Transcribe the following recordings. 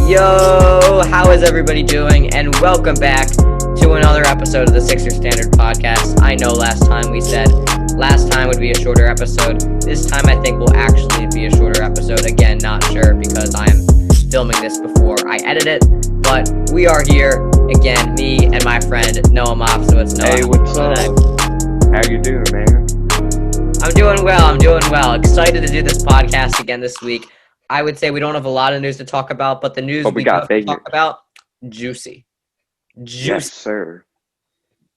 Yo, how is everybody doing? And welcome back to another episode of the Sixer Standard Podcast. I know last time we said last time would be a shorter episode. This time I think will actually be a shorter episode. Again, not sure because I am filming this before I edit it. But we are here again, me and my friend Noah Moff. So it's Noah. Hey, what's up? How you doing, man? I'm doing well. Excited to do this podcast again this week. I would say we don't have a lot of news to talk about, but the news we do have to talk about, juicy. Yes, sir.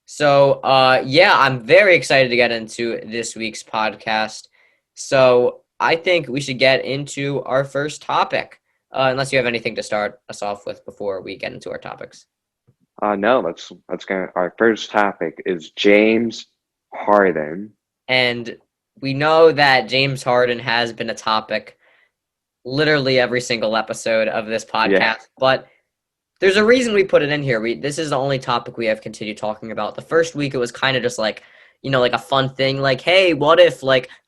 So, I'm very excited to get into this week's podcast. So, I think we should get into our first topic, unless you have anything to start us off with before we get into our topics. No, let's go. Our first topic is James Harden. And we know that James Harden has been a topic literally every single episode of this podcast, but there's a reason we put it in here. This is the only topic we have continued talking about. The first week, it was kind of just like, like a fun thing. Like, hey, what if,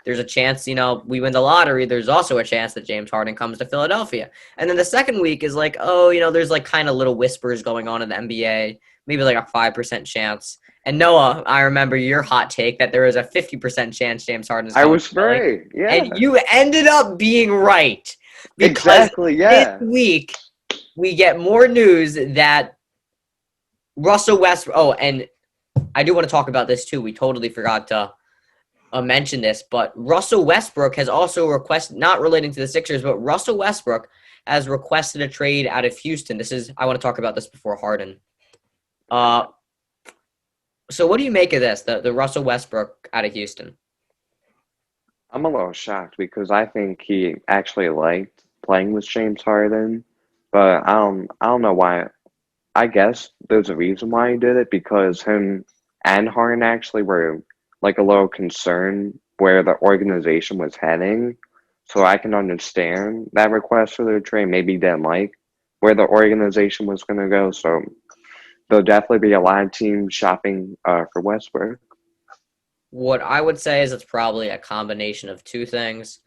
there's a chance, we win the lottery. There's also a chance that James Harden comes to Philadelphia. And then the second week is like, there's kind of little whispers going on in the NBA, maybe a 5% chance. And Noah, I remember your hot take that there was a 50% chance James Harden is going. I was right, yeah. And you ended up being right. Exactly, yeah. This week, we get more news that Russell Westbrook... Oh, and I do want to talk about this, too. We totally forgot to mention this, but Russell Westbrook has also requested, not relating to the Sixers, but Russell Westbrook has requested a trade out of Houston. I want to talk about this before Harden. So what do you make of this, the Russell Westbrook out of Houston? I'm a little shocked because I think he actually liked playing with James Harden, but I don't know why. I guess there's a reason why he did it, because him and Harden actually were a little concerned where the organization was heading. So I can understand that request for the trade. Maybe he didn't like where the organization was going to go. So there'll definitely be a lot of teams shopping for Westbrook. What I would say is it's probably a combination of two things.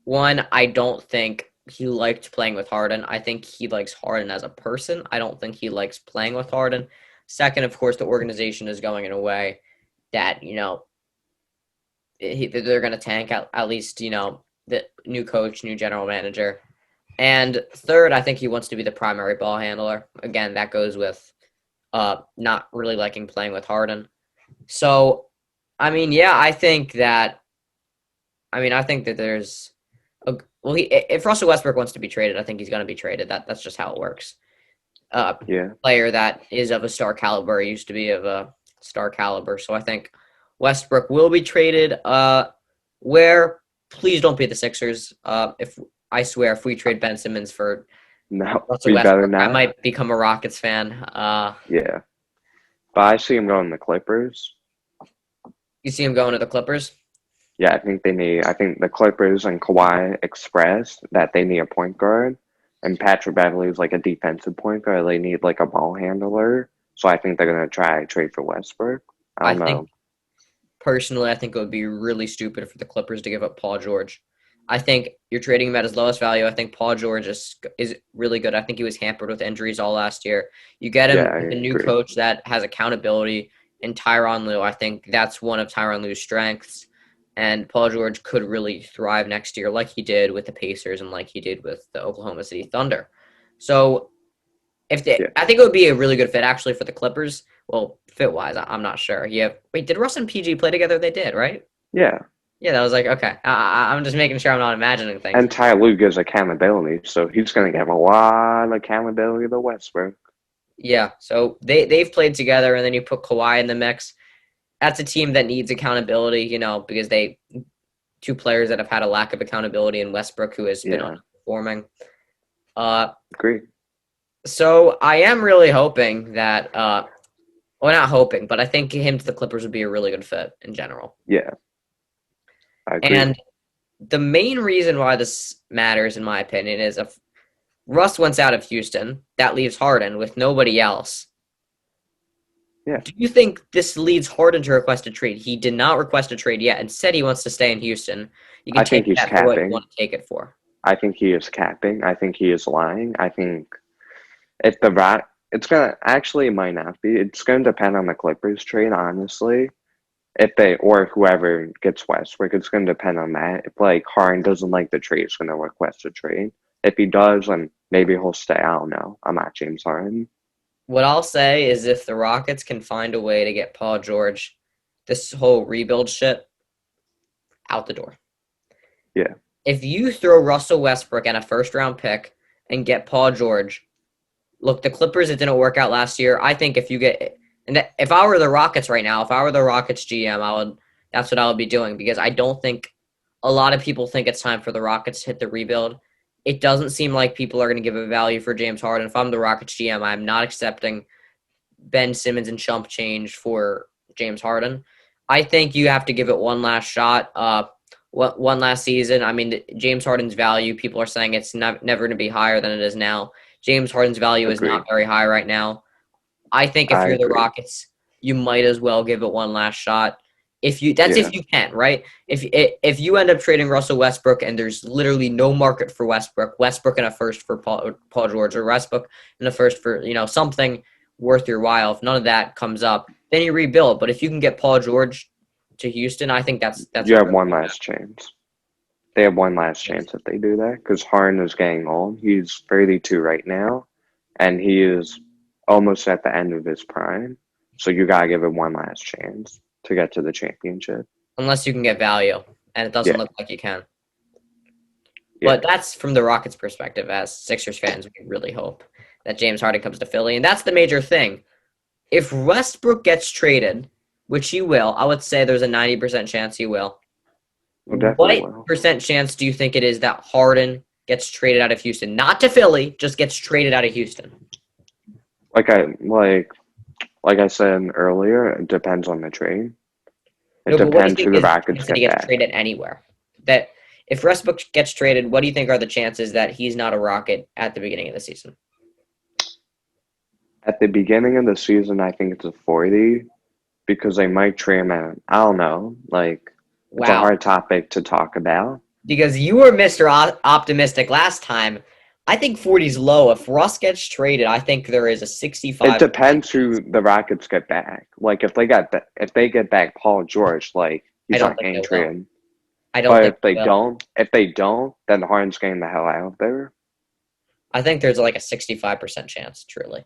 One, I don't think he liked playing with Harden. I think he likes Harden as a person. I don't think he likes playing with Harden. Second, of course, the organization is going in a way that, they're going to tank at least, the new coach, new general manager. And third, I think he wants to be the primary ball handler. Again, that goes with not really liking playing with Harden. So, I think that there's if Russell Westbrook wants to be traded, I think he's going to be traded. That's just how it works. Player that is of a star caliber used to be of a star caliber. So I think Westbrook will be traded. Please don't be the Sixers. If we trade Ben Simmons for Russell Westbrook, I might become a Rockets fan. Yeah, but I see him going to the Clippers. You see him going to the Clippers? Yeah, I think the Clippers and Kawhi expressed that they need a point guard, and Patrick Beverley is a defensive point guard. They need a ball handler, so I think they're going to try to trade for Westbrook. I don't know. Personally, I think it would be really stupid for the Clippers to give up Paul George. I think you're trading him at his lowest value. I think Paul George is really good. I think he was hampered with injuries all last year. You get him with a new coach that has accountability in Tyronn Lue. I think that's one of Tyronn Lue's strengths. And Paul George could really thrive next year like he did with the Pacers and like he did with the Oklahoma City Thunder. So I think it would be a really good fit actually for the Clippers. Well, fit-wise, I'm not sure. Did Russ and PG play together? They did, right? Yeah. Yeah, that was okay. I'm just making sure I'm not imagining things. And Ty Lue gives accountability, so he's going to give a lot of accountability to Westbrook. Yeah, so they've played together, and then you put Kawhi in the mix. That's a team that needs accountability, because two players that have had a lack of accountability in Westbrook, who has been underperforming. Agree. So I am really hoping that, not hoping, but I think him to the Clippers would be a really good fit in general. Yeah. I agree. And the main reason why this matters, in my opinion, is if Russ wants out of Houston, that leaves Harden with nobody else. Yeah. Do you think this leads Harden to request a trade? He did not request a trade yet and said he wants to stay in Houston. You can take that for what you want to take it for. I think he is capping. I think he is lying. I think if the Rock, it's gonna actually it might not be. It's gonna depend on the Clippers trade, honestly. If they or whoever gets Westbrook, it's gonna depend on that. If like Harden doesn't like the trade, it's gonna request a trade. If he does, then maybe he'll stay. I don't know. I'm not James Harden. What I'll say is if the Rockets can find a way to get Paul George, this whole rebuild shit out the door. Yeah, If you throw Russell Westbrook and a first round pick and get Paul George, look, the Clippers, it didn't work out last year. I think if you get, and if I were the Rockets right now, if I were the Rockets GM, that's what I would be doing because I don't think a lot of people think it's time for the Rockets to hit the rebuild. It doesn't seem like people are going to give a value for James Harden. If I'm the Rockets GM, I'm not accepting Ben Simmons and chump change for James Harden. I think you have to give it one last shot. One last season. I mean, James Harden's value, people are saying it's never going to be higher than it is now. James Harden's value is agree. not very high right now. I think if I you're the agree. Rockets, you might as well give it one last shot. That's Yeah, if you can, right? If you end up trading Russell Westbrook and there's literally no market for Westbrook and a first for Paul George, or Westbrook and a first for something worth your while. If none of that comes up, then you rebuild. But if you can get Paul George to Houston, I think that's you a have really one good last chance. They have one last chance. chance if they do that because Harden is getting old. He's 32 right now, and he is almost at the end of his prime. So you gotta give it one last chance to get to the championship. Unless you can get value, and it doesn't Yeah, look like you can. yeah, But that's from the Rockets' perspective. As Sixers fans, we really hope that James Harden comes to Philly, and that's the major thing. If Westbrook gets traded, which he will, I would say there's a 90% chance he will. well, definitely What will. percent chance do you think it is that Harden gets traded out of Houston? Not to Philly, just gets traded out of Houston. Like I like like I said earlier, it depends on the trade. It No, but what do you depends think who the is the Rockets chance that he get gets back. traded anywhere? That if Westbrook gets traded, what do you think are the chances that he's not a Rocket at the beginning of the season? At the beginning of the season, I think it's a 40 because they might trade him at, I don't know, like it's a Wow. hard topic to talk about. Because you were Mr. Optimistic last time. I think 40 is low. If Russ gets traded, I think there is a It 65% depends chance. who the Rockets get back. Like if they get back Paul George, like I he's don't not think getting they will. traded. I don't But think they will. if they don't, then Harden's getting the hell out of there. I think there's like a 65% chance, truly.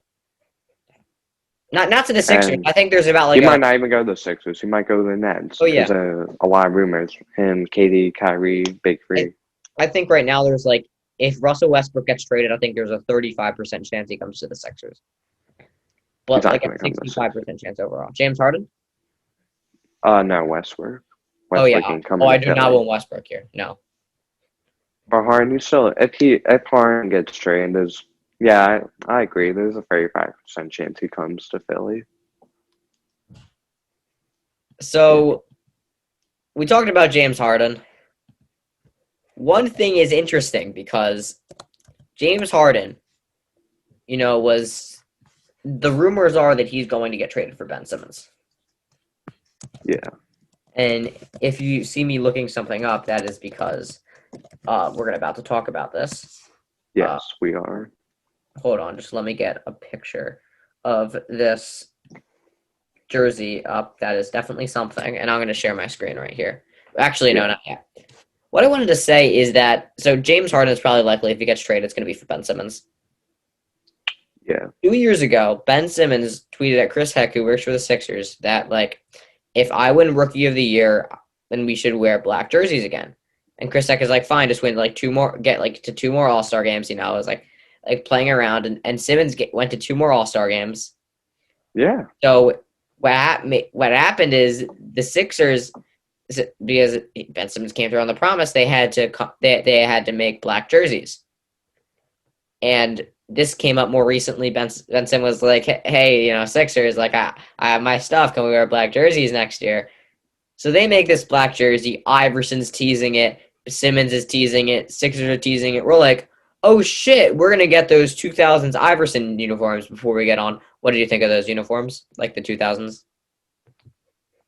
Not to the Sixers. And I think there's about he like might a not even go to the Sixers. He might go to the Nets oh because yeah. a lot of rumors. Him, Katie, Kyrie, Big I, Three. I think right now there's like if Russell Westbrook gets traded, I think there's a 35% chance he comes to the Sixers. He's But not like a going to come to the Sixers. 65% chance overall. James Harden? No, Westbrook. Oh Westbrook yeah. ain't coming Oh, to I do not Philly. want Westbrook here. No. But Harden, you still if Harden gets traded, there's yeah, I agree. There's a 35% chance he comes to Philly. Yeah, So we talked about James Harden. One thing is interesting because James Harden, was the rumors are that he's going to get traded for Ben Simmons. yeah, And if you see me looking something up, that is because we're about to talk about this. Uh, yes, we are. hold on, just let me get a picture of this jersey up. That is definitely something, and I'm going to share my screen right here. Actually, no, Yeah, not yet. What I wanted to say is that James Harden is probably likely if he gets traded, it's going to be for Ben Simmons. yeah, 2 years ago, Ben Simmons tweeted at Chris Heck, who works for the Sixers, that if I win Rookie of the Year, then we should wear black jerseys again. And Chris Heck is like, fine, just win two more, get to two more All Star games. It was like playing around, and Simmons went to two more All Star games. yeah. So what happened is the Sixers, because Ben Simmons came through on the promise, they had to make black jerseys. And this came up more recently. Ben Simmons was like, "Hey, Sixers, I have my stuff. Can we wear black jerseys next year?" So they make this black jersey. Iverson's teasing it. Simmons is teasing it. Sixers are teasing it. We're like, "Oh shit, we're gonna get those 2000s Iverson uniforms before we get on." What did you think of those uniforms, like the 2000s?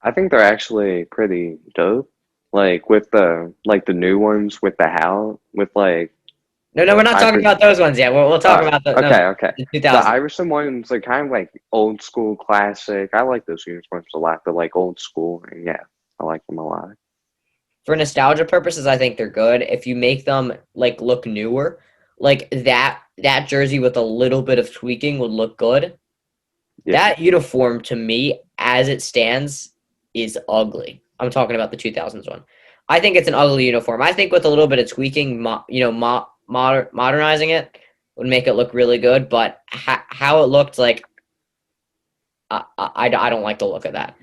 I think they're actually pretty dope. Like with the new ones with the how with No, we're not I talking for, about those ones yet. We'll talk about okay. the The 2000s. Iverson ones are kind of like old school classic. I like those uniforms a lot. They're like old school, and yeah, I like them a lot. For nostalgia purposes, I think they're good. If you make them like look newer, like that jersey with a little bit of tweaking would look good. Yeah, That uniform to me, as it stands, is ugly. I'm talking about the 2000s one. I think it's an ugly uniform. I think with a little bit of tweaking, modernizing it would make it look really good. But how it looked, like, I don't like the look of that.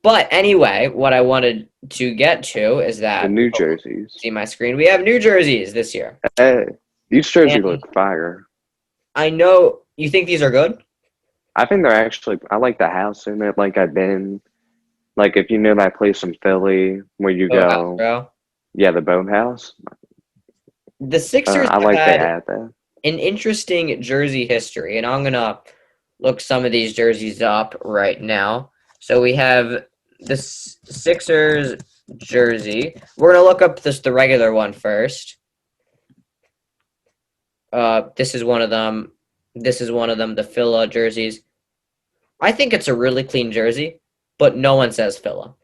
But anyway, what I wanted to get to is the that, New oh, Jerseys. see my screen, we have new jerseys this year. Hey, these jerseys And look fire. I know you think these are good. I think they're actually. I like the house in it. Like I've been. Like if you know that place in Philly where you Oh, house, go. bro. Yeah, the Boathouse. The Sixers I have like they had had that. an interesting jersey history, and I'm gonna look some of these jerseys up right now. So we have the Sixers jersey. We're gonna look up the regular one first. This is one of them. This is one of them. The Phila jerseys. I think it's a really clean jersey, but no one says Phila.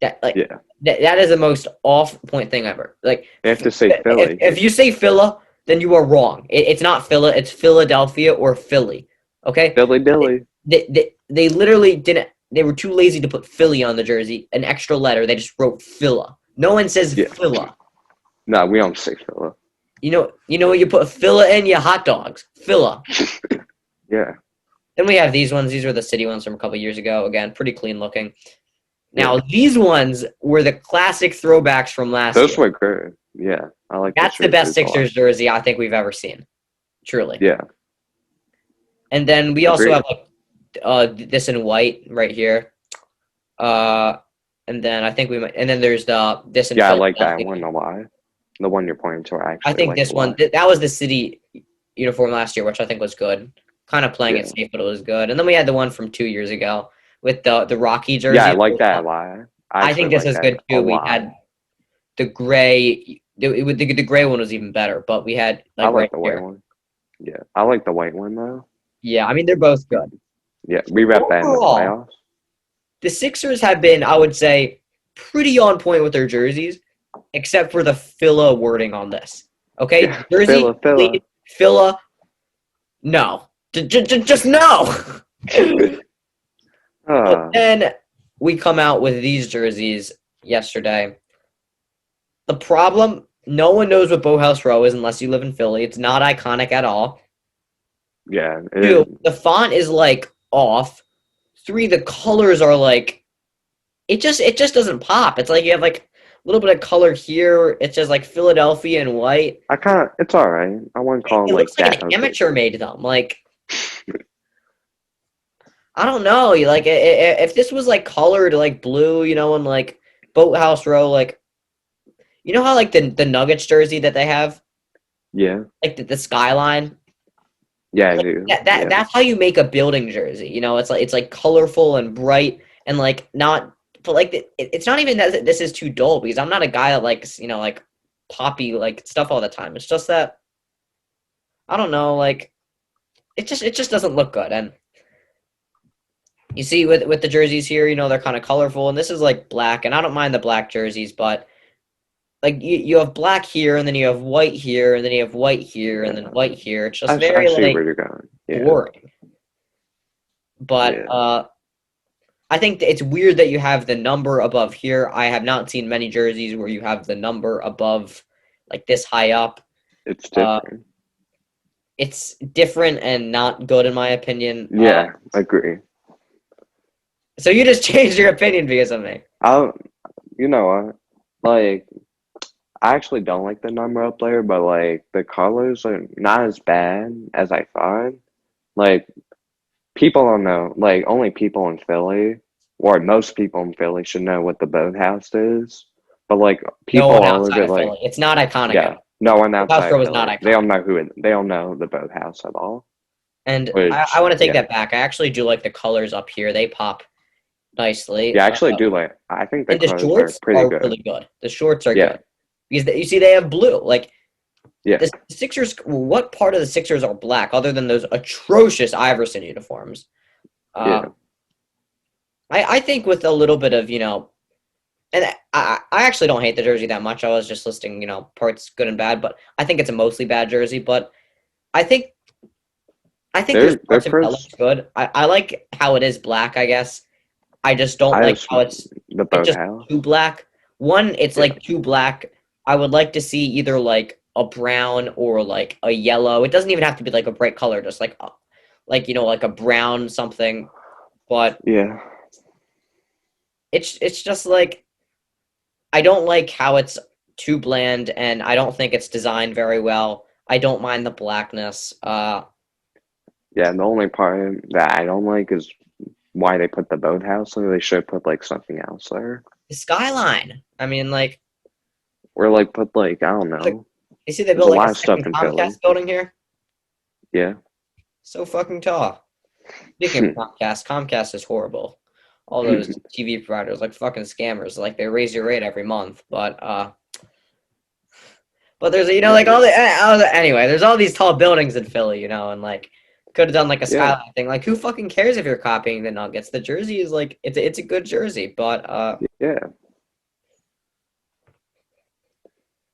That like Yeah, that is the most off point thing ever. Like you have to say Philly. if you say Phila, then you are wrong. It's not Phila. It's Philadelphia or Philly. Okay. Philly Billy. They literally didn't. They were too lazy to put Philly on the jersey. An extra letter. They just wrote Phila. No one says Yeah. Phila. No, we don't say Philly. You know what you put Phila in? Your hot dogs. Phila. Yeah, Then we have these ones. These were the city ones from a couple years ago. Again, pretty clean looking. yeah. Now, these ones were the classic throwbacks from last Those year. were good. Yeah, I like That's the the best jerseys a lot. Sixers jersey I think we've ever seen. Truly. Yeah, And then we also agreed. have this in white right here. Uh, and then I think we might. And then there's this in Yeah, I like that Philadelphia. one a lot. The one you're pointing to, I I actually think like this a one lot. that was the city uniform last year, which I think was good. Kind of playing it Yeah, safe, but it was good. And then we had the one from 2 years ago with the Rocky yeah, I jersey. like that a lot. I I actually think this like is that good a too. We lot. had the gray. The gray one was even better, but we had I like like right the white here. one. Yeah, I like the white one though. Yeah, I mean they're both good. Yeah, we rep that in the Overall, playoffs. the Sixers have been, I would say, pretty on point with their jerseys, except for the Phila wording on this. Okay, Yeah, jersey, Phila. Phila, no, just no. But Uh, then we come out with these jerseys yesterday. The problem, no one knows what Boathouse Row is unless you live in Philly. It's not iconic at all. yeah, Two, the font is like off. Three, the colors are like it just doesn't pop. It's like you have like a little bit of color here. It's just like Philadelphia and white. I kind of, it's all right. I wouldn't call them It like looks like that an ugly. amateur made them. Like I don't know. Like if this was like colored like blue, and like Boathouse Row, like how like the Nuggets jersey that they have, Yeah, like the skyline. yeah, I Like, do. that Yeah, that's how you make a building jersey. It's like colorful and bright and like not, but like it's not even that this is too dull because I'm not a guy that likes like poppy like stuff all the time. It's just that I don't know, like it just doesn't look good. And you see with the jerseys here, they're kind of colorful and this is like black and I don't mind the black jerseys, but like you have black here and then you have white here and then you have white here and then yeah. white here. It's just I very see like where you're going. Yeah, boring. But yeah. I think it's weird that you have the number above here. I have not seen many jerseys where you have the number above like this high up. It's Uh, different. it's different and not good in my opinion. Yeah, agree. So you just changed your opinion because of me. I, you know what? Like, I actually don't like the number up there, but like the colors are not as bad as I thought. Like, people don't know. Like, only people in Philly, or most people in Philly, should know what the boathouse is. But like, No people one all outside over, of like, Philly. It's not iconic at yeah, all. no one House outside Row is not Philly. They don't iconic. know who it. They don't know the boathouse at all. And I Which, want to take yeah, that back. I actually do like the colors up here. They pop nicely. yeah, I actually do like. I think the And the colors are shorts pretty are good. really good. The shorts are Yeah, good because you see they have blue. Like Yeah, the Sixers, what part of the Sixers are black other than those atrocious Iverson uniforms? Uh, yeah, I think with a little bit of, and I actually don't hate the jersey that much. I was just listing, parts good and bad, but I think it's a mostly bad jersey. But I think I think there's they're parts of it that pros. looks good. I like how it is black, I guess. I just don't I like was how the it's just boathouse. too black. One, it's Yeah, like too black. I would like to see either like a brown or like a yellow. It doesn't even have to be like a bright color, just like like a brown something. But yeah. it's just like I don't like how it's too bland, and I don't think it's designed very well. I don't mind the blackness. Yeah, the only part that I don't like is why they put the boathouse there. They should put like something else there. The skyline. I mean, like, Or like put like I don't like, know. you see they There's built a like a lot of stuff second in Comcast Philly. building here. Yeah. So fucking tall. Speaking of Comcast, Comcast is horrible. All those TV providers, like fucking scammers, like they raise your rate every month. But there's Yeah. like all the anyway, there's all these tall buildings in Philly, and like could have done like a Yeah. skyline thing. Like who fucking cares if you're copying the Nuggets? The jersey is like it's a good jersey, but Yeah.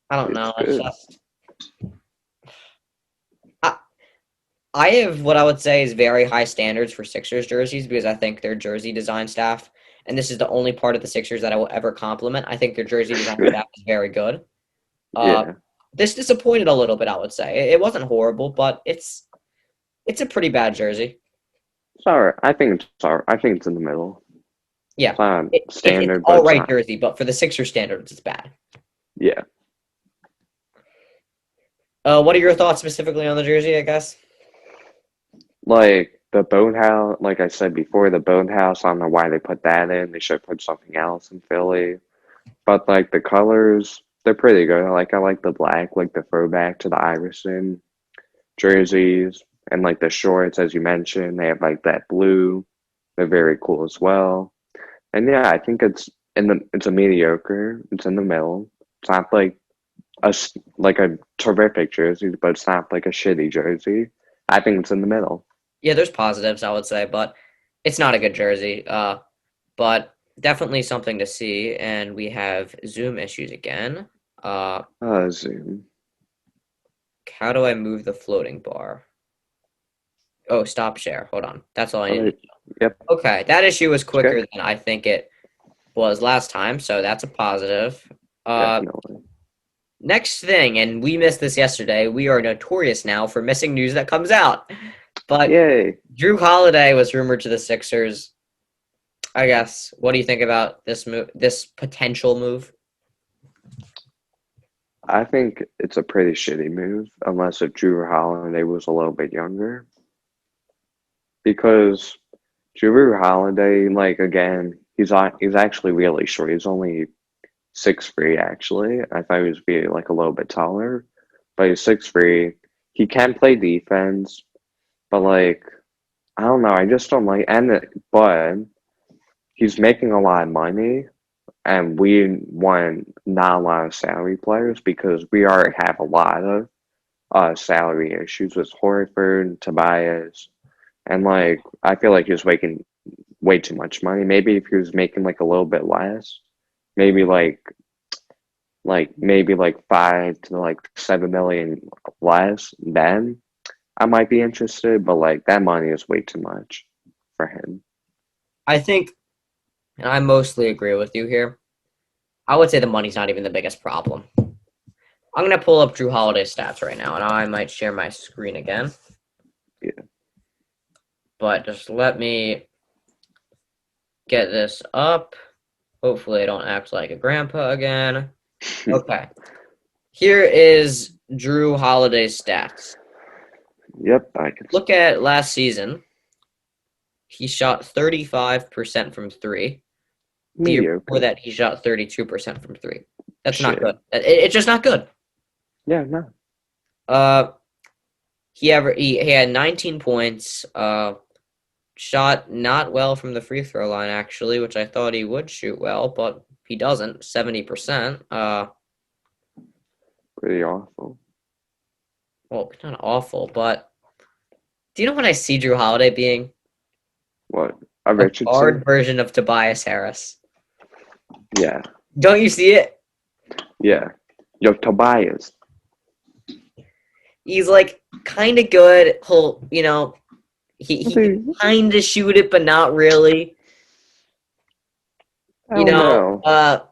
I don't It's know. It's good. just I I have what I would say is very high standards for Sixers jerseys because I think their jersey design staff, and this is the only part of the Sixers that I will ever compliment. I think their jersey design staff is very good. Uh, Yeah. this disappointed a little bit, I would say. It wasn't horrible, but it's a pretty bad jersey. It's alright. I think it's alright. I think it's in the middle. Yeah, It's not it's standard, but all it's right not. jersey, but for the Sixers standards, it's bad. Yeah. What are your thoughts specifically on the jersey? I guess. Like the boathouse, like I said before, the boathouse, I don't know why they put that in. They should put something else in Philly. But like the colors, they're pretty good. Like I like the black, like the throwback to the Iverson jerseys, and like the shorts, as you mentioned, they have like that blue. They're very cool as well. And yeah, I think it's a mediocre. It's in the middle. It's not like like a terrific jersey, but it's not like a shitty jersey. I think it's in the middle. Yeah, there's positives, I would say, but it's not a good jersey. But definitely something to see. And we have Zoom issues again. Zoom. How do I move the floating bar? Oh, stop share. Hold on. That's all I All need. right. Yep. Okay, that issue was It's good. quicker than I think it was last time, so that's a positive. Uh, Definitely. next thing, and we missed this yesterday. We are notorious now for missing news that comes out. But Yay. Jrue Holiday was rumored to the Sixers. I guess. What do you think about this move? This potential move? I think it's a pretty shitty move, unless if Jrue Holiday was a little bit younger. Because Jrue Holiday, like again, he's actually really short. He's only 6'3", actually. I thought he was be like a little bit taller, but he's 6'3". He can play defense, but like I don't know. I just don't like but he's making a lot of money, and we want not a lot of salary players because we already have a lot of salary issues with Horford, Tobias, and like I feel like he's making way too much money. Maybe if he was making like a little bit less, maybe maybe like 5 to like 7 million less, then I might be interested. But like that money is way too much for him. I think, and I mostly agree with you here. I would say the money's not even the biggest problem. I'm gonna pull up Drew Holiday stats right now, and I might share my screen again. Yeah. But just let me get this up. Hopefully, I don't act like a grandpa again. Okay. Here is Drew Holiday's stats. Yep, I can. Look at last season. He shot 35% from three. The year before Mediocre. that, he shot 32% from three. That's not Shit. good. It's just not good. Yeah, no. Uh, he had 19 points. Shot not well from the free throw line actually, which I thought he would shoot well, but he doesn't. 70%. Pretty awful. well, not awful, but do you know what I see Jrue Holiday being? What? A A guard Richardson? version of Tobias Harris. Yeah, Don't you see it? yeah. Yo, Tobias. He's like kind of good. He can Dude, kind of shoot it, but not really. I You don't know, know.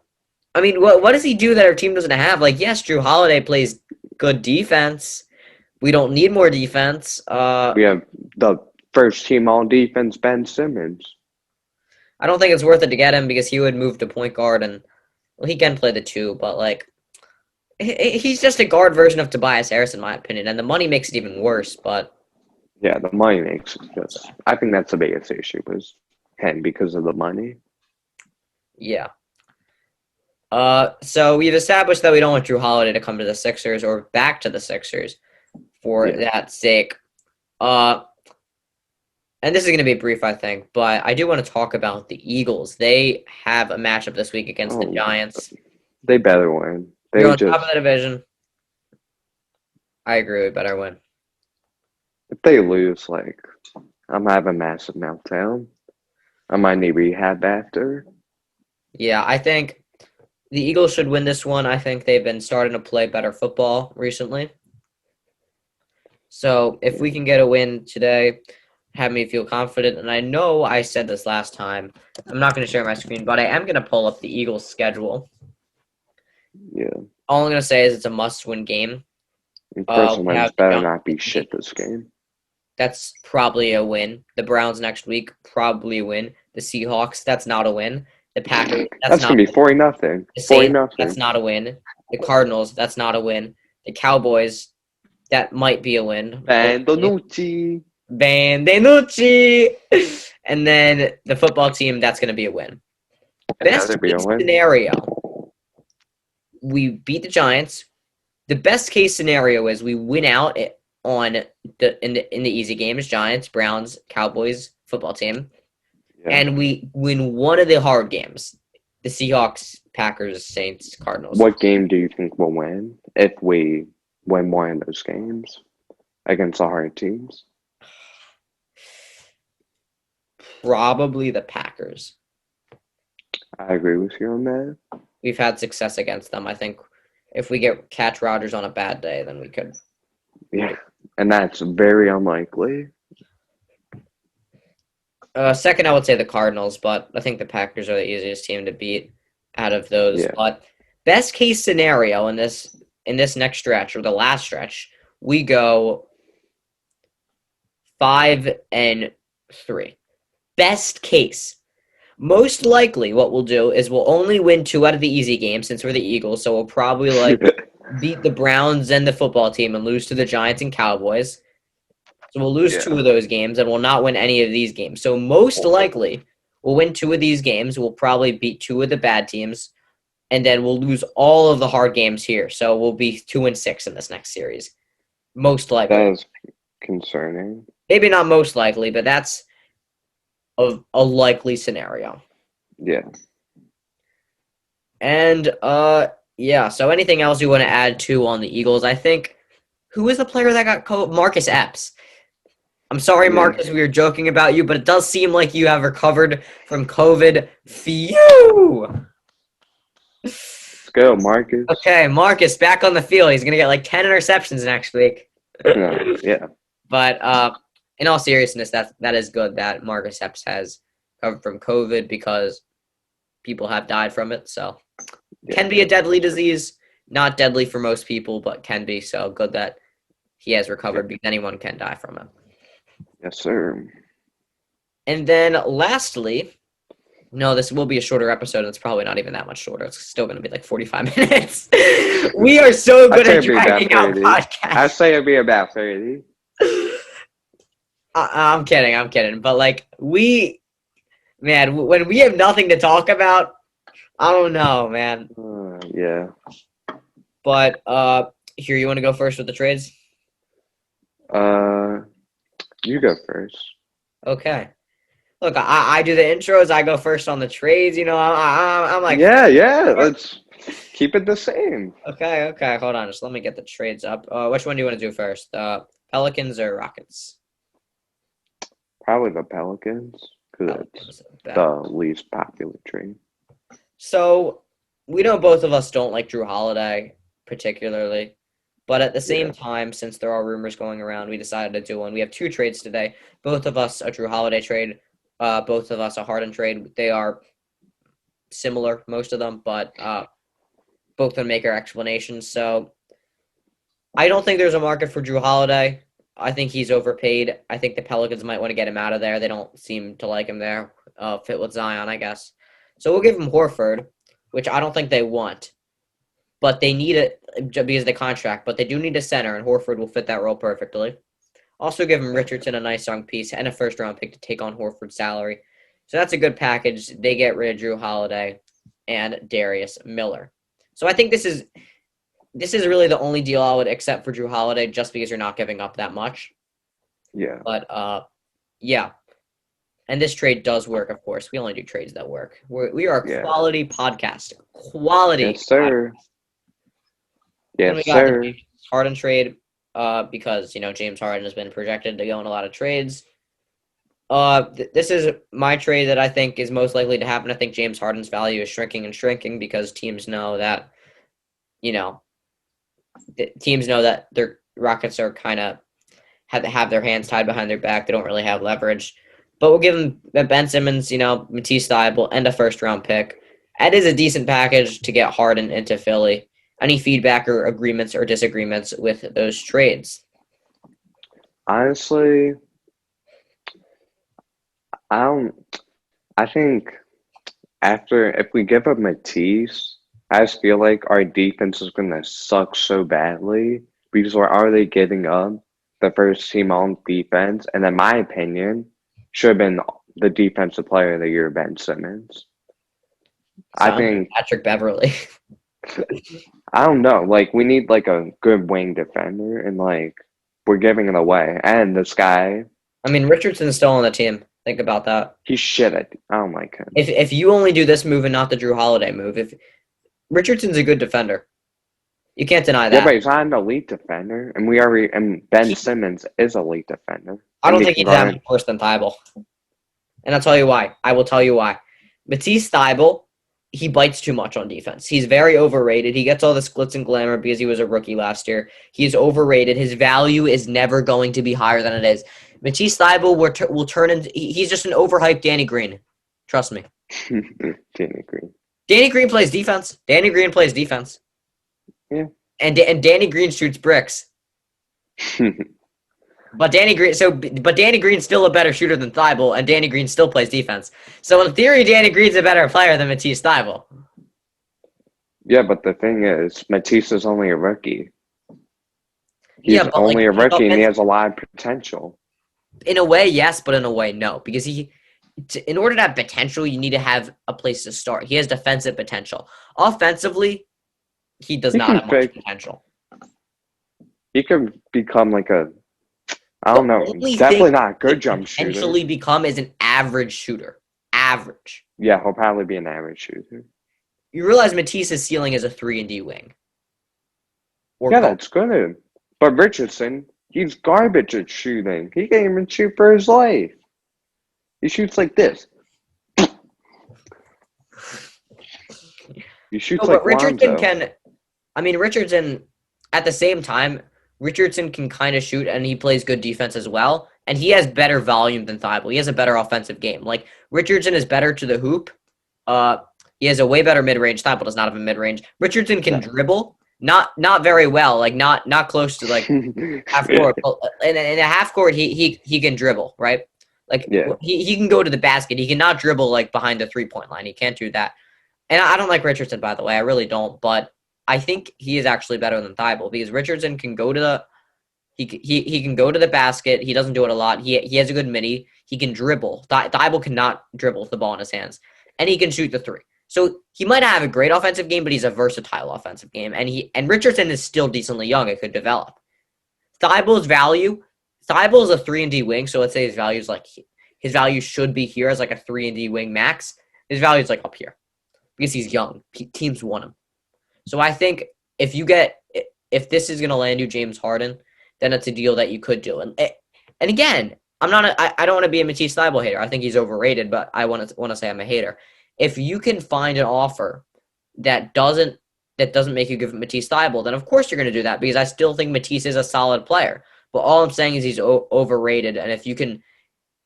I mean, what does he do that our team doesn't have? Like, yes, Jrue Holiday plays good defense. We don't need more defense. We have the first team all defense, Ben Simmons. I don't think it's worth it to get him because he would move to point guard and well, he can play the two, but like he's just a guard version of Tobias Harris in my opinion, and the money makes it even worse. But Yeah, the money makes it just. I think that's the biggest issue was him because of the money. yeah. So we've established that we don't want Jrue Holiday to come to the Sixers or back to the Sixers for Yeah. that sake. Uh, and this is going to be brief, I think, but I do want to talk about the Eagles. They have a matchup this week against the Oh, Giants. they better win. They're They on top of just the division. I agree, we better win. if they lose, like I'm having a massive meltdown. I might need rehab after. Yeah, I think the Eagles should win this one. I think they've been starting to play better football recently. So if we can get a win today, have me feel confident. And I know I said this last time. I'm not going to share my screen, but I am going to pull up the Eagles' schedule. Yeah. All I'm going to say is it's a must-win game. And Carson We Wentz have the better Giants not be next shit week. this game. That's probably a win. The Browns next week, probably a win. The Seahawks, that's not a win. The Packers, that's That's not gonna a be win. 40-0. The 40 Saints, that's nothing. not a win. The Cardinals, that's not a win. The Cowboys, that might be a win. Bandonucci. Van Danucci. And then the football team, that's going to be a win. Best Another be a case win. scenario, we beat the Giants. The best case scenario is we win out on in the easy games, Giants, Browns, Cowboys, football team, Yeah. and we win one of the hard games, the Seahawks, Packers, Saints, Cardinals. What game do you think we'll win if we win one of those games against the hard teams? Probably the Packers. I agree with you on that. We've had success against them. I think if we catch Rodgers on a bad day, then we could. Yeah. And that's very unlikely. Second, I would say the Cardinals, but I think the Packers are the easiest team to beat out of those. Yeah. But best case scenario in this next stretch or the last stretch, we go 5-3. Best case. Most likely, what we'll do is we'll only win 2 out of the easy games since we're the Eagles. So we'll probably beat the Browns and the football team and lose to the Giants and Cowboys. So we'll lose 2 of those games and we'll not win any of these games. So most likely, we'll win 2 of these games. We'll probably beat 2 of the bad teams, and then we'll lose all of the hard games here. So we'll be 2-6 in this next series. Most likely. That is concerning. Maybe not most likely, but that's a likely scenario. Yeah. And yeah. So anything else you want to add to on the Eagles? I think who is the player that got COVID? Marcus Epps. I'm sorry, Yeah. Marcus, we were joking about you, but it does seem like you have recovered from COVID. Phew! Let's go, Marcus. Okay, Marcus back on the field. He's gonna get like 10 interceptions next week. Yeah. But in all seriousness, that is good that Marcus Epps has recovered from COVID because people have died from it. So can be a deadly disease, not deadly for most people, but can be. So good that he has recovered because anyone can die from it. Yes, sir. And then lastly, no, this will be a shorter episode. It's probably not even that much shorter. It's still going to be like 45 minutes. We are so good at dragging out podcasts. I say it'd be about 30. I'm kidding. But like man, when we have nothing to talk about, I don't know, man. Yeah. But here, you want to go first with the trades? You go first. Okay. Look, I do the intros. I go first on the trades. You know, I'm like Yeah. Let's keep it the same. Okay. Hold on. Just let me get the trades up. Which one do you want to do first? Pelicans or Rockets? Probably the Pelicans, because it's Pelicans. Bet. the least popular trade. So we know both of us don't like Jrue Holiday particularly, but at the same Yeah. time, since there are rumors going around, we decided to do one. We have two trades today. Both of us a Jrue Holiday trade. Both of us a Harden trade. They are similar, most of them, but both can make our explanations. So I don't think there's a market for Jrue Holiday. I think he's overpaid. I think the Pelicans might want to get him out of there. They don't seem to like him there. Fit with Zion, I guess. So we'll give him Horford, which I don't think they want, but they need it because of the contract. But they do need a center, and Horford will fit that role perfectly. Also give him Richardson a nice young piece and a first-round pick to take on Horford's salary. So that's a good package. They get rid of Jrue Holiday and Darius Miller. So I think this is really the only deal I would accept for Jrue Holiday, just because you're not giving up that much. Yeah. But yeah. And this trade does work, of course. We only do trades that work. We are a quality podcast. Quality. Yes, sir. Then we Yes, got the sir. James Harden trade, because James Harden has been projected to go in a lot of trades. This is my trade that I think is most likely to happen. I think James Harden's value is shrinking and shrinking because teams know that, their Rockets are kind of have their hands tied behind their back. They don't really have leverage. But we'll give them Ben Simmons, Matisse Thybulle, and a first-round pick. That is a decent package to get Harden into Philly. Any feedback or agreements or disagreements with those trades? Honestly, I think if we give up Matisse, I just feel like our defense is gonna suck so badly because we're already getting up the first team on defense, and in my opinion, should have been the defensive player of the year, Ben Simmons. I Sounds like think Patrick Beverly. I don't know. Like we need like a good wing defender, and like we're giving it away. And this guy, I mean, Richardson's still on the team. Think about that. he's shit at. I don't like him. If you only do this move and not the Jrue Holiday move, if Richardson's a good defender, you can't deny Yeah, but that. he's not an elite defender, and Ben Simmons is an elite defender, I and don't he think can he's that guard. much worse than Thybulle. And I'll tell you why. I will tell you why. Matisse Thybulle, he bites too much on defense. He's very overrated. He gets all the glitz and glamour because he was a rookie last year. He's overrated. His value is never going to be higher than it is. Matisse Thybulle will turn into – he's just an overhyped Danny Green. Trust me. Danny Green. Danny Green plays defense. Yeah. And Danny Green shoots bricks. But Danny Green's still a better shooter than Thybulle, and Danny Green still plays defense. So in theory, Danny Green's a better player than Matisse Thybulle. Yeah, but the thing is, Matisse is only a rookie. He's Yeah, but only a rookie, and he offense, has a lot of potential. in a way, yes, but in a way, no. Because in order to have potential, you need to have a place to start. He has defensive potential. Offensively, he does not have much potential. He could become like I The don't know, only definitely thing not a good he jump could shooter. potentially become is an average shooter. Average. Yeah, he'll probably be an average shooter. You realize Matisse's ceiling is a 3-and-D wing. Yeah, that's good. But Richardson, he's garbage at shooting. He can't even shoot for his life. He shoots like this. He shoots like Richardson Lonzo. Richardson, at the same time, Richardson can kind of shoot, and he plays good defense as well. And he has better volume than Thybulle. He has a better offensive game. Like, Richardson is better to the hoop. He has a way better mid-range. Thybulle does not have a mid-range. Richardson can dribble. Not very well. Like, not close to, like, half court. In a half court, he can dribble, right? Like, he can go to the basket. He cannot dribble, like, behind the three-point line. He can't do that. And I don't like Richardson, by the way. I really don't. But I think he is actually better than Thybulle because Richardson can go to the he can go to the basket. He doesn't do it a lot. He has a good midi. He can dribble. Thybulle cannot dribble with the ball in his hands, and he can shoot the three. So he might not have a great offensive game, but he's a versatile offensive game. And Richardson is still decently young. It could develop. Thybulle is a 3-and-D wing. So let's say his value should be here as like a 3-and-D wing max. His value is like up here because he's young. Teams want him. So I think if this is going to land you James Harden, then it's a deal that you could do. And again, I don't want to be a Matisse Thybulle hater. I think he's overrated, but I want to say I'm a hater. If you can find an offer that doesn't make you give Matisse Thybulle, then of course you're going to do that because I still think Matisse is a solid player. But all I'm saying is he's overrated, and if you can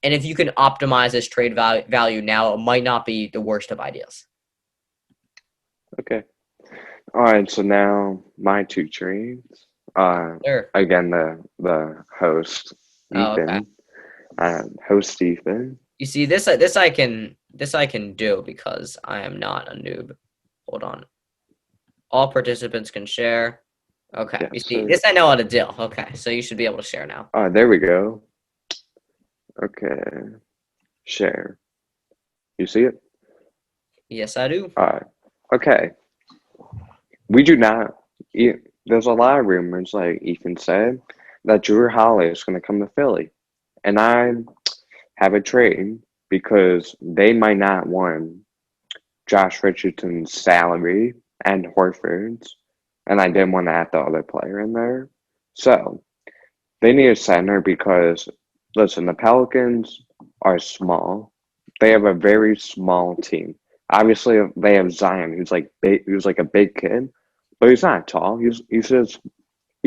optimize his trade value now, it might not be the worst of ideas. Okay. All right. So now my two trades. Sure. Again, the host Oh, okay. Ethan. Host Ethan. You see, this I can do because I am not a noob. Hold on. All participants can share. Okay. Yeah, You see, so this I know how to do. Okay, so you should be able to share now. there we go. Okay. Share. You see it? Yes, I do. All right. Okay. We do not. There's a lot of rumors, like Ethan said, that Jrue Holiday is going to come to Philly, and I have a trade because they might not want Josh Richardson's salary and Horford's, and I didn't want to add the other player in there. So they need a center because, listen, the Pelicans are small. They have a very small team. Obviously, they have Zion, who's like big, who's like a big kid, but he's not tall. He He's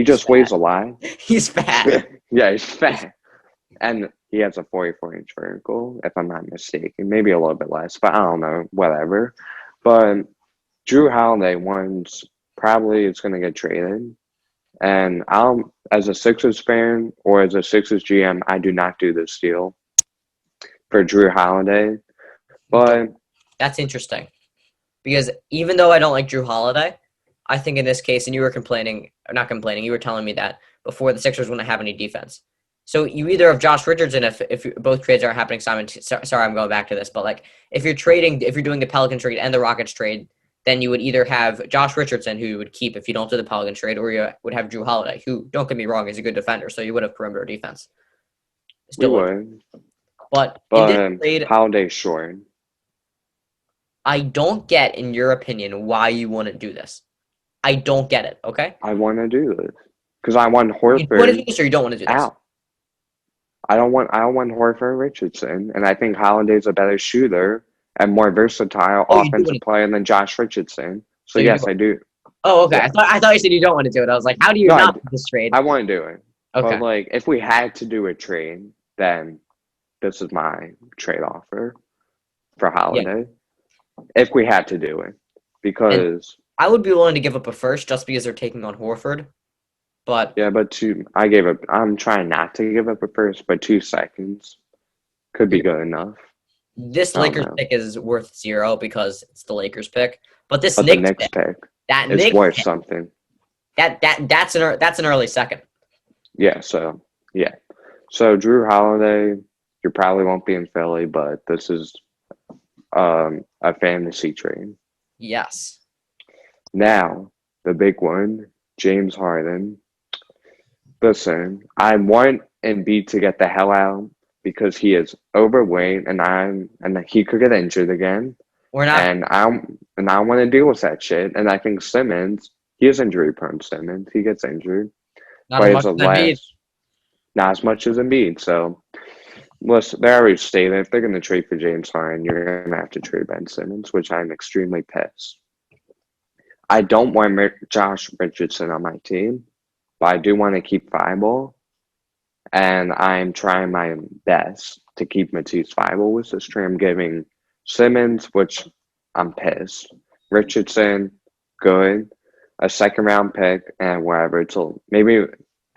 just weighs fat. a lot. He's fat. Yeah, he's fat, and he has a 44-inch vertical, if I'm not mistaken. Maybe a little bit less, but I don't know. Whatever. But Jrue Holiday once probably is going to get traded, and as a Sixers fan or as a Sixers GM, I do not do this deal for Jrue Holiday. But That's interesting because even though I don't like Jrue Holiday, I think in this case, and you were complaining, or not complaining, you were telling me that before the Sixers wouldn't have any defense. So you either have Josh Richardson if both trades are happening simultaneously. Sorry, I'm going back to this, but like if you're doing the Pelicans trade and the Rockets trade, then you would either have Josh Richardson, who you would keep if you don't do the Pelicans trade, or you would have Jrue Holiday, who, don't get me wrong, is a good defender, so you would have perimeter defense. we Still would. would. But in this But trade, Holiday's short. I don't get, in your opinion, why you wouldn't do this. I don't get it, okay? I want to do this because I want You want to do Horford this or you don't want to do this? out. I don't want Horford Richardson, and I think Holiday's a better shooter and more versatile Oh, you do want offensive player than Josh Richardson. So so you do. yes, I do. Oh, okay. Yeah. I thought you said you don't want to do it. I was like, how do you No, not do this trade? I want to do it. Okay. But like, if we had to do a trade, then this is my trade offer for Holiday. If we had to do it, because I would be willing to give up a first just because they're taking on Horford. But yeah, but I'm trying not to give up a first, but 2 seconds could be good enough. this I don't Lakers know. pick is worth 0 because it's the Lakers pick. But this But the Knicks next pick that is Knicks worth pick, something. that's an early second. Yeah, so Jrue Holiday, you probably won't be in Philly, but this is a fantasy trade. Yes. Now, the big one, James Harden. Listen, I want Embiid to get the hell out because he is overweight and he could get injured again. We're not And I want to deal with that shit. And I think Simmons, he is injury prone. Simmons, he gets injured. not as much Plays as Embiid. not as much as Embiid. So, listen, they already stated if they're going to trade for James Harden, you're going to have to trade Ben Simmons, which I'm extremely pissed. I don't want Josh Richardson on my team, but I do want to keep Thybulle, and I'm trying my best to keep Matisse Thybulle with this trade. I'm giving Simmons, which I'm pissed, Richardson, good, a second-round pick, and whatever.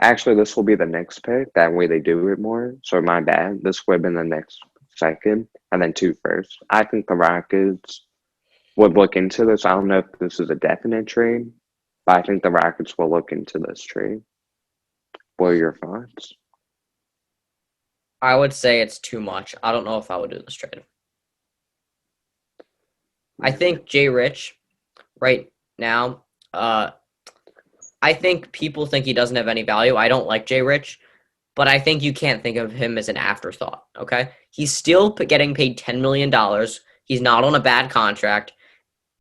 Actually, this will be the next pick. That way they do it more. So my bad. This would have been the next second, and then 2 first. I think the Rockets would look into this. I don't know if this is a definite trade, but I think the Rockets will look into this trade. What are your thoughts? I would say it's too much. I don't know if I would do this trade. I think Jay Rich right now, I think people think he doesn't have any value. I don't like Jay Rich, but I think you can't think of him as an afterthought, okay? He's still getting paid $10 million. He's not on a bad contract.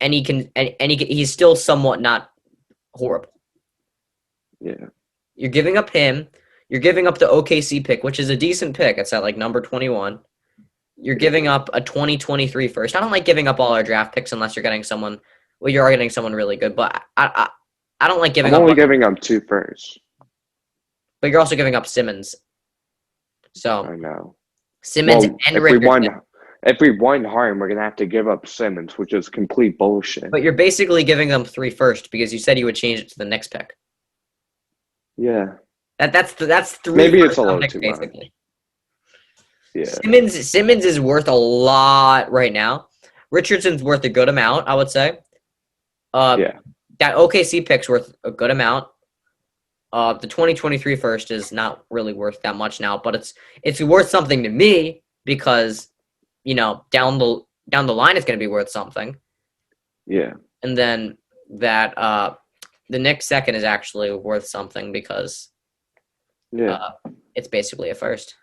and he's still somewhat not horrible. Yeah. You're giving up him. You're giving up the OKC pick, which is a decent pick. It's at like number 21. You're giving up a 2023 first. I don't like giving up all our draft picks unless you're getting someone. Well, you are getting someone really good, but I don't like giving I'm up. only giving up 2 firsts. But you're also giving up Simmons. So I know. Simmons Well, and if we Richardson. won Harden, we're gonna have to give up Simmons, which is complete bullshit. But you're basically giving them 3 first because you said you would change it to the next pick. Yeah. That's 3 Maybe it's first a little pick, too basically. much. Yeah. Simmons is worth a lot right now. Richardson's worth a good amount, I would say. Yeah. That OKC pick's worth a good amount. The 2023 first is not really worth that much now, but it's worth something to me because, down the line it's going to be worth something. Yeah. And then that the next second is actually worth something because it's basically a first.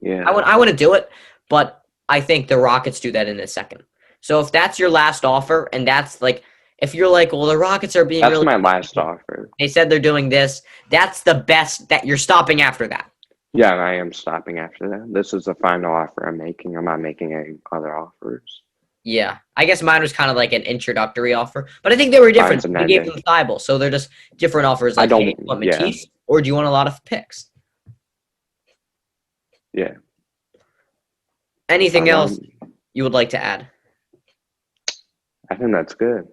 Yeah. I want to do it, but I think the Rockets do that in a second. So if that's your last offer, and that's like, if you're like, well, the Rockets are being That's really my last offer. They said they're doing this. That's the best that you're stopping after that. Yeah, I am stopping after that. This is the final offer I'm making. I'm not making any other offers. Yeah. I guess mine was kind of like an introductory offer, but I think they were different. Mine's an They gave ending. them Thibault, so they're just different offers. Like, hey, do you want Matisse, or do you want a lot of picks? Yeah. Anything else you would like to add? I think that's good.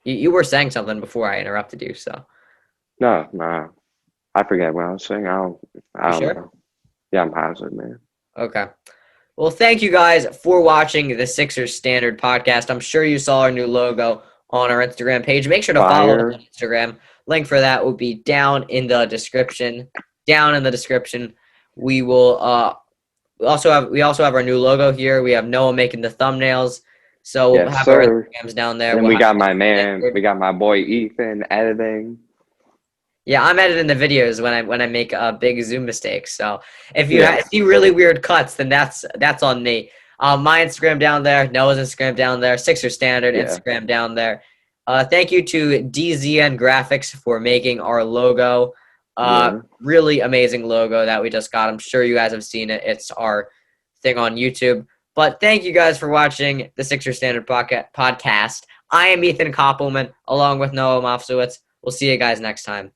You were saying something before I interrupted you, so. No. I forget what I was saying. I don't sure? know. Yeah, I'm positive, man. Okay. Well, thank you guys for watching the Sixers Standard podcast. I'm sure you saw our new logo on our Instagram page. Make sure to follow us on Instagram. Link for that will be down in the description. We will we also have our new logo here. We have Noah making the thumbnails. So we'll have our Instagrams down there. And we got my boy Ethan editing. Yeah, I'm editing the videos when I make big Zoom mistakes. So if you see really weird cuts, then that's on me. My Instagram down there, Noah's Instagram down there, Sixer Standard Instagram down there. Thank you to DZN Graphics for making our logo. Really amazing logo that we just got. I'm sure you guys have seen it. It's our thing on YouTube. But thank you guys for watching the Sixer Standard podcast. I am Ethan Koppelman along with Noah Mofsowitz. We'll see you guys next time.